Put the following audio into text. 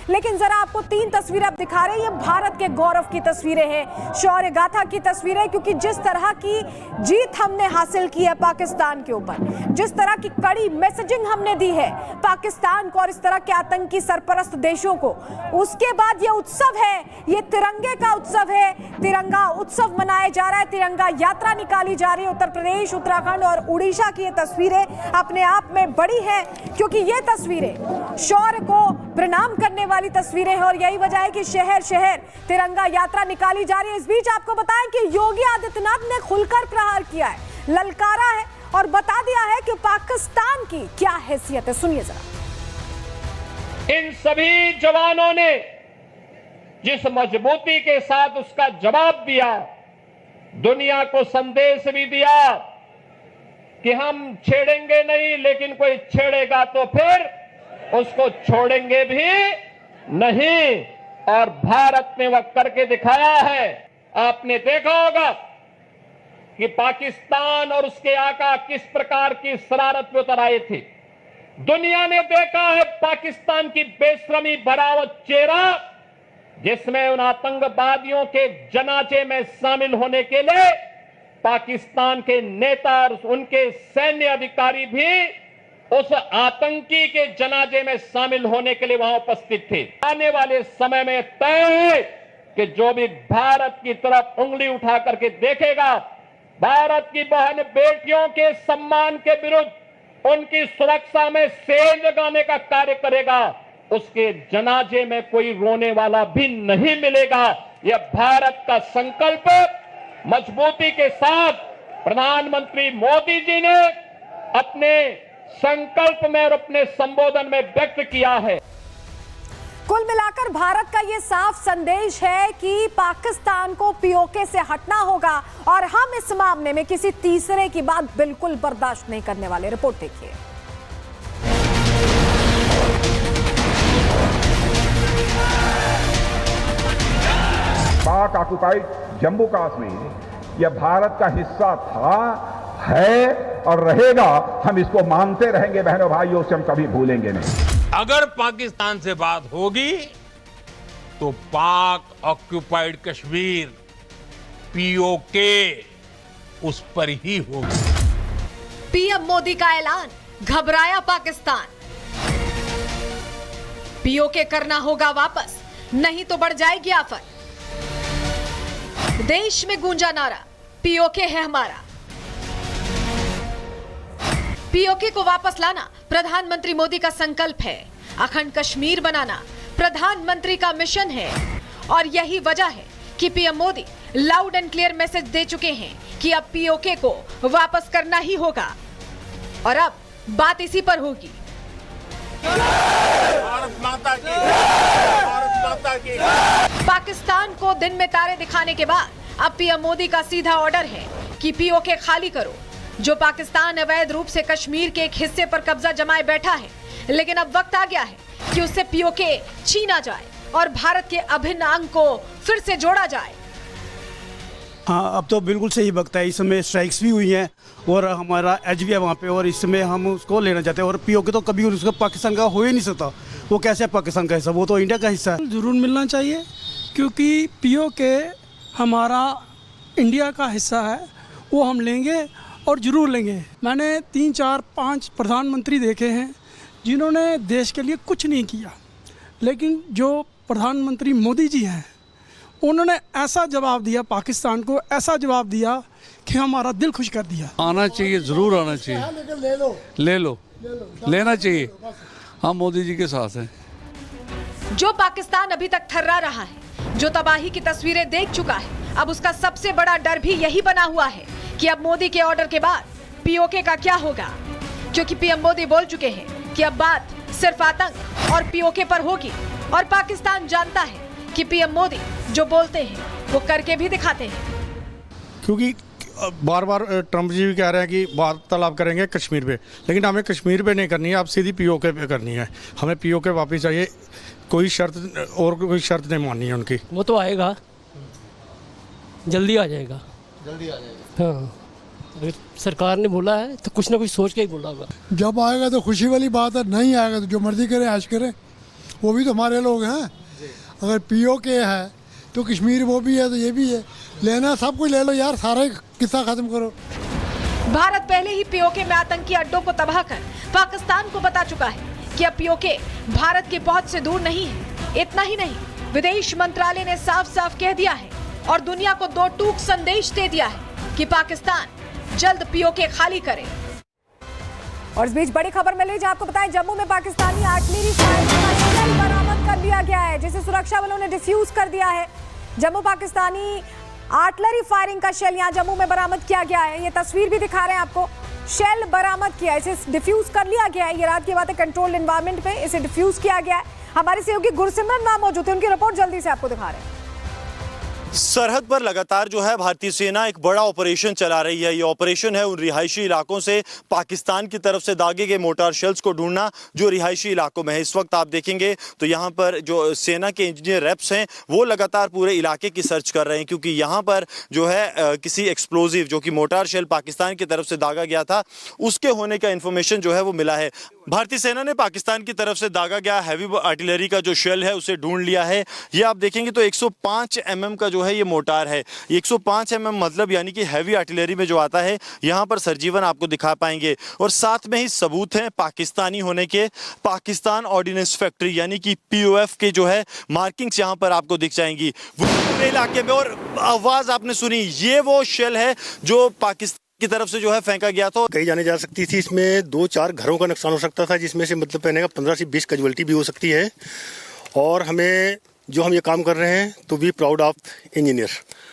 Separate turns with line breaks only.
लेकिन जरा आपको 3 तस्वीरें अब दिखा रहे हैं। ये भारत के गौरव की तस्वीरें हैं, शौर्य गाथा की तस्वीरें, क्योंकि जिस तरह की जीत हमने हासिल की है पाकिस्तान के ऊपर, जिस तरह की कड़ी मैसेजिंग हमने दी है पाकिस्तान को और इस तरह के आतंकी सरपरस्त देशों को, उसके बाद ये उत्सव है, ये तिरंगे का उत्सव है। तिरंगा उत्सव मनाया जा रहा है, तिरंगा यात्रा निकाली जा रही है। उत्तर प्रदेश, उत्तराखंड और उड़ीसा की ये तस्वीरें अपने आप में बड़ी है, क्योंकि ये तस्वीरें शौर्य को प्रणाम करने वाली तस्वीरें हैं और यही वजह है कि शहर शहर तिरंगा यात्रा निकाली जा रही है। इस बीच आपको बताएं कि योगी आदित्यनाथ ने खुलकर प्रहार किया है, ललकारा है और बता दिया है कि पाकिस्तान की क्या हैसियत है। सुनिए जरा।
इन सभी जवानों ने जिस मजबूती के साथ उसका जवाब दिया, दुनिया को संदेश भी दिया कि हम छेड़ेंगे नहीं, लेकिन कोई छेड़ेगा तो फिर उसको छोड़ेंगे भी नहीं। और भारत ने वह करके दिखाया है। आपने देखा होगा कि पाकिस्तान और उसके आका किस प्रकार की शरारत में उतर आए थे। दुनिया ने देखा है पाकिस्तान की बेशरमी भरा वो चेहरा, जिसमें उन आतंकवादियों के जनाजे में शामिल होने के लिए पाकिस्तान के नेता और उनके सैन्य अधिकारी भी उस आतंकी के जनाजे में शामिल होने के लिए वहां उपस्थित थे। आने वाले समय में तय है कि जो भी भारत की तरफ उंगली उठा करके देखेगा, भारत की बहन बेटियों के सम्मान के विरुद्ध, उनकी सुरक्षा में सेंध लगाने का कार्य करेगा, उसके जनाजे में कोई रोने वाला भी नहीं मिलेगा। यह भारत का संकल्प मजबूती के साथ प्रधानमंत्री मोदी जी ने अपने संकल्प में और अपने संबोधन में व्यक्त किया है।
कुल मिलाकर भारत का यह साफ संदेश है कि पाकिस्तान को पीओके से हटना होगा और हम इस मामले में किसी तीसरे की बात बिल्कुल बर्दाश्त नहीं करने वाले। रिपोर्ट देखिए।
पाक ऑक्युपाइड जम्मू कश्मीर यह भारत का हिस्सा था, है और रहेगा। हम इसको मानते रहेंगे बहनों भाइयों, से हम कभी भूलेंगे नहीं।
अगर पाकिस्तान से बात होगी तो पाक ऑक्युपाइड कश्मीर पीओके उस पर ही होगी।
पीएम मोदी का ऐलान, घबराया पाकिस्तान। पीओके करना होगा वापस, नहीं तो बढ़ जाएगी आफत। देश में गूंजा नारा, पीओके है हमारा। पीओके को वापस लाना प्रधानमंत्री मोदी का संकल्प है। अखंड कश्मीर बनाना प्रधानमंत्री का मिशन है और यही वजह है कि PM Modi loud and clear message दे चुके हैं कि अब पीओके को वापस करना ही होगा और अब बात इसी पर होगी।
भारत माता की, भारत माता की।
पाकिस्तान को दिन में तारे दिखाने के बाद अब पीएम मोदी का सीधा ऑर्डर है कि पीओके खाली करो। जो पाकिस्तान अवैध रूप से कश्मीर के एक हिस्से पर कब्जा जमाए बैठा है, लेकिन अब वक्त आ गया है कि उससे पीओके छीना जाए और भारत के अभिन्न अंग को फिर से जोड़ा जाए।
हाँ, अब तो बिल्कुल सही वक्त है। इस समय स्ट्राइक्स भी हुई हैं और हमारा एज भी है वहाँ पे, और इस समय हम उसको लेना चाहते हैं। और पीओके तो कभी उसका पाकिस्तान का हो ही नहीं सकता। वो कैसे पाकिस्तान का हिस्सा, वो तो इंडिया का हिस्सा है।
जरूर मिलना चाहिए, क्योंकि पीओके हमारा इंडिया का हिस्सा है, वो हम लेंगे और ज़रूर लेंगे। मैंने 3, 4, 5 प्रधानमंत्री देखे हैं जिन्होंने देश के लिए कुछ नहीं किया, लेकिन जो प्रधानमंत्री मोदी जी हैं उन्होंने ऐसा जवाब दिया पाकिस्तान को, ऐसा जवाब दिया कि हमारा दिल खुश कर दिया।
आना चाहिए, ज़रूर आना चाहिए। ले लो, लेना चाहिए। हम मोदी जी के साथ हैं।
जो पाकिस्तान अभी तक थर्रा रहा है, जो तबाही की तस्वीरें देख चुका है, अब उसका सबसे बड़ा डर भी यही बना हुआ है कि अब मोदी के ऑर्डर के बाद पीओके का क्या होगा। क्योंकि पीएम मोदी बोल चुके हैं कि अब बात सिर्फ आतंक और पीओके पर होगी और पाकिस्तान जानता है कि पीएम मोदी जो बोलते हैं वो करके भी दिखाते हैं।
क्योंकि बार बार ट्रम्प जी भी कह रहे हैं कि वार्तालाप करेंगे कश्मीर पे, लेकिन हमें कश्मीर पे नहीं करनी है, अब सीधी पीओके पे करनी है। हमें पीओके वापस चाहिए, कोई शर्त और कोई शर्त नहीं माननी है उनकी।
वो तो आएगा, जल्दी आ जाएगा, जल्दी आ जाएगा। हाँ, सरकार ने बोला है तो कुछ ना कुछ सोच के ही बोला होगा।
जब आएगा तो खुशी वाली बात है, नहीं आएगा तो जो मर्जी करे ऐश करे।
वो भी तो हमारे लोग हैं। अगर पीओके है तो कश्मीर वो भी है तो ये भी है, लेना सब कुछ ले लो यार, सारा किस्सा खत्म करो।
भारत पहले ही पीओके में आतंकी अड्डों को तबाह कर पाकिस्तान को बता चुका है कि अब पीओके भारत की पहुंच से दूर नहीं है। इतना ही नहीं, विदेश मंत्रालय ने साफ साफ कह दिया है और दुनिया को दो टूक संदेश दे दिया है कि पाकिस्तान जल्द पीओके खाली करे। और इस बीच बड़ी खबर मिल रही है, आपको बताएं जम्मू में पाकिस्तानी आर्टिलरी फायर का शेल बरामद कर लिया गया है, जिसे सुरक्षा बलों ने डिफ्यूज कर दिया है। जम्मू पाकिस्तानी आर्टिलरी फायरिंग का शेल यहां जम्मू में बरामद किया गया है। ये तस्वीर भी दिखा रहे हैं आपको, शेल बरामद किया है, इसे डिफ्यूज कर लिया गया है। ये रात की बात है, कंट्रोल्ड एनवायरनमेंट पे इसे डिफ्यूज किया गया है। हमारे सहयोगी गुरसिमरन नाम मौजूद है, उनकी रिपोर्ट जल्दी से आपको दिखा रहे हैं।
सरहद पर लगातार जो है भारतीय सेना एक बड़ा ऑपरेशन चला रही है। ये ऑपरेशन है उन रिहायशी इलाकों से पाकिस्तान की तरफ से दागे गए मोर्टार शेल्स को ढूंढना जो रिहायशी इलाकों में है। इस वक्त आप देखेंगे तो यहाँ पर जो सेना के इंजीनियर रेप्स हैं वो लगातार पूरे इलाके की सर्च कर रहे हैं, क्योंकि यहाँ पर जो है किसी एक्सप्लोजिव जो कि मोर्टार शेल पाकिस्तान की तरफ से दागा गया था उसके होने का इंफॉर्मेशन जो है वो मिला है। भारतीय सेना ने पाकिस्तान की तरफ से दागा गया हैवी आर्टिलरी का जो शेल है उसे ढूंढ लिया है। ये आप देखेंगे तो 105 mm का जो है ये मोर्टार है। 105 mm मतलब यानी कि हैवी आर्टिलरी में जो आता है, यहाँ पर सरजीवन आपको दिखा पाएंगे। और साथ में ही सबूत हैं पाकिस्तानी होने के, पाकिस्तान ऑर्डिनेंस फैक्ट्री यानी कि POF के जो है मार्किंग्स यहाँ पर आपको दिख जाएंगी पूरे इलाके में। और आवाज आपने सुनी, ये वो शेल है जो पाकिस्तान की तरफ से जो है फेंका गया था।
कहीं जाने जा सकती थी, इसमें 2-4 घरों का नुकसान हो सकता था, जिसमें से मतलब कहने का 15 से 20 कैजुअल्टी भी हो सकती है। और हमें जो हम ये काम कर रहे हैं तो वी प्राउड ऑफ इंजीनियर।